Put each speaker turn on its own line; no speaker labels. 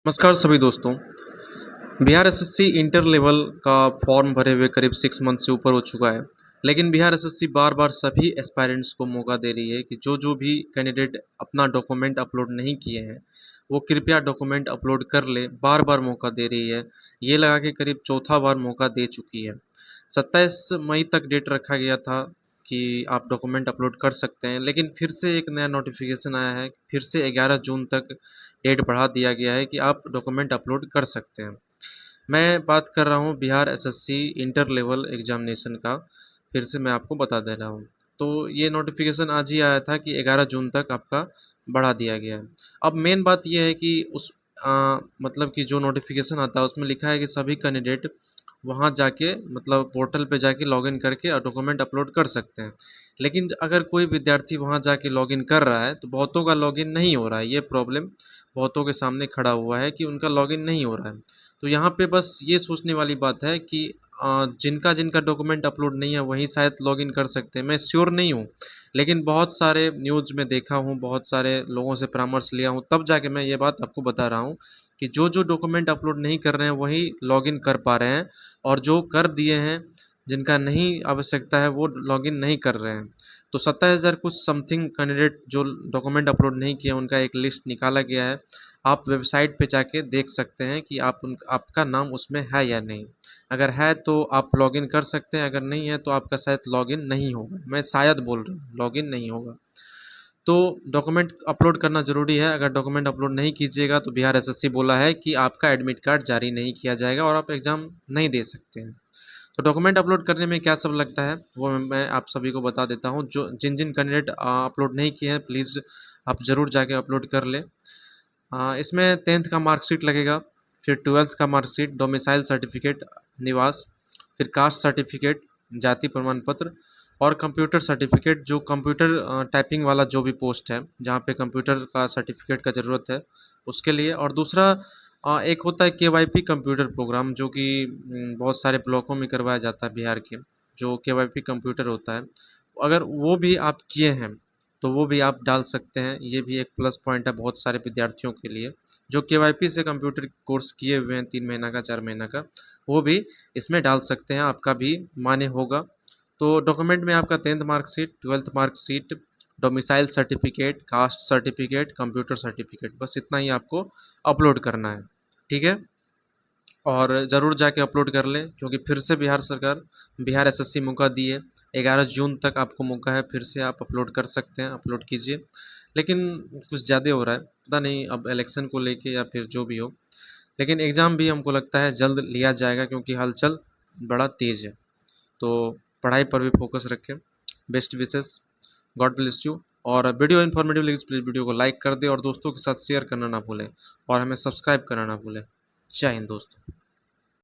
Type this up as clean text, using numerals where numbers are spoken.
नमस्कार सभी दोस्तों। बिहार एसएससी इंटर लेवल का फॉर्म भरे हुए करीब 6 मंथ से ऊपर हो चुका है। लेकिन बिहार एसएससी बार-बार सभी एस्पायरेंट्स को मौका दे रही है कि जो भी कैंडिडेट अपना डॉक्यूमेंट अपलोड नहीं किए हैं, वो कृपया डॉक्यूमेंट अपलोड कर लें। बार-बार मौका दे रही है। ये लगा के करीब चौथा बार मौका दे चुकी है। 27 मई तक डेट रखा गया था कि आप डॉक्यूमेंट अपलोड कर सकते हैं, लेकिन फिर से एक नया नोटिफिकेशन आया है। फिर से 11 जून तक डेट बढ़ा दिया गया है कि आप डॉक्यूमेंट अपलोड कर सकते हैं। मैं बात कर रहा हूँ Bihar SSC inter level examination का। फिर से मैं आपको बता दे रहा हूँ। तो ये नोटिफिकेशन आज ही आया था कि 11 जून तक आपका बढ़ा दिया गया है। अब मेन बात ये है कि मतलब कि जो नोटिफिकेशन आता है उसमें लिखा है कि सभी कैंडिडेट वहाँ जाके मतलब पोर्टल पे जाके लॉगिन करके डॉक्यूमेंट अपलोड कर सकते हैं। लेकिन अगर कोई विद्यार्थी वहाँ जाके लॉगिन कर रहा है तो बहुतों का लॉगिन नहीं हो रहा है। ये प्रॉब्लम बहुतों के सामने खड़ा हुआ है कि उनका लॉगिन नहीं हो रहा है। तो यहाँ पे बस ये सोचने वाली बात है कि जिनका डॉक्यूमेंट अपलोड नहीं है वही शायद लॉगिन कर सकते हैं। मैं श्योर नहीं हूँ, लेकिन बहुत सारे न्यूज़ में देखा हूँ, बहुत सारे लोगों से परामर्श लिया हूँ, तब जाके मैं ये बात आपको बता रहा हूँ कि जो डॉक्यूमेंट अपलोड नहीं कर रहे हैं वही लॉगिन कर पा रहे हैं, और जो कर दिए हैं, जिनका नहीं आवश्यकता है, वो लॉगिन नहीं कर रहे हैं। तो 27,000 कुछ समथिंग कैंडिडेट जो डॉक्यूमेंट अपलोड नहीं किए, उनका एक लिस्ट निकाला गया है। आप वेबसाइट पे जाके देख सकते हैं कि आपका नाम उसमें है या नहीं। अगर है तो आप लॉगिन कर सकते हैं, अगर नहीं है तो आपका शायद लॉगिन नहीं होगा। मैं शायद बोल रहा हूँ, लॉगिन नहीं होगा। तो डॉक्यूमेंट अपलोड करना ज़रूरी है। अगर डॉक्यूमेंट अपलोड नहीं कीजिएगा तो बिहार एसएससी बोला है कि आपका एडमिट कार्ड जारी नहीं किया जाएगा और आप एग्ज़ाम नहीं दे सकते हैं। तो डॉक्यूमेंट अपलोड करने में क्या सब लगता है वो मैं आप सभी को बता देता हूँ। जो जिन कैंडिडेट अपलोड नहीं किए हैं, प्लीज़ आप ज़रूर जाके अपलोड कर लें। इसमें 10th का मार्कशीट लगेगा, फिर 12th का मार्कशीट, डोमिसाइल सर्टिफिकेट निवास, फिर कास्ट सर्टिफिकेट, जाति प्रमाण पत्र और कंप्यूटर सर्टिफिकेट, जो कंप्यूटर टाइपिंग वाला जो भी पोस्ट है जहाँ पे कंप्यूटर का सर्टिफिकेट का ज़रूरत है उसके लिए। और दूसरा एक होता है केवाईपी कंप्यूटर प्रोग्राम, जो कि बहुत सारे ब्लॉकों में करवाया जाता है बिहार के। जो केवाईपी कंप्यूटर होता है, अगर वो भी आप किए हैं तो वो भी आप डाल सकते हैं। ये भी एक प्लस पॉइंट है बहुत सारे विद्यार्थियों के लिए जो केवाईपी से कंप्यूटर कोर्स किए हुए हैं 3 महीना का 4 महीना का, वो भी इसमें डाल सकते हैं, आपका भी मान्य होगा। तो डॉक्यूमेंट में आपका 10th marksheet, 12th marksheet, domicile certificate, caste certificate, computer certificate, बस इतना ही आपको अपलोड करना है। ठीक है, और ज़रूर जाके अपलोड कर लें, क्योंकि फिर से बिहार सरकार, बिहार एसएससी मौका दी है। 11 जून तक आपको मौका है, फिर से आप अपलोड कर सकते हैं, अपलोड कीजिए। लेकिन कुछ ज़्यादा हो रहा है, पता नहीं अब इलेक्शन को लेके या फिर जो भी हो। लेकिन एग्ज़ाम भी हमको लगता है जल्द लिया जाएगा, क्योंकि हलचल बड़ा तेज़ है। तो पढ़ाई पर भी फोकस रखें। Best wishes, God bless you. और वीडियो इन्फॉर्मेटिव लगी तो प्लीज़ वीडियो को लाइक कर दें और दोस्तों के साथ शेयर करना ना भूलें, और हमें सब्सक्राइब करना ना भूलें। जय हिंद दोस्तों।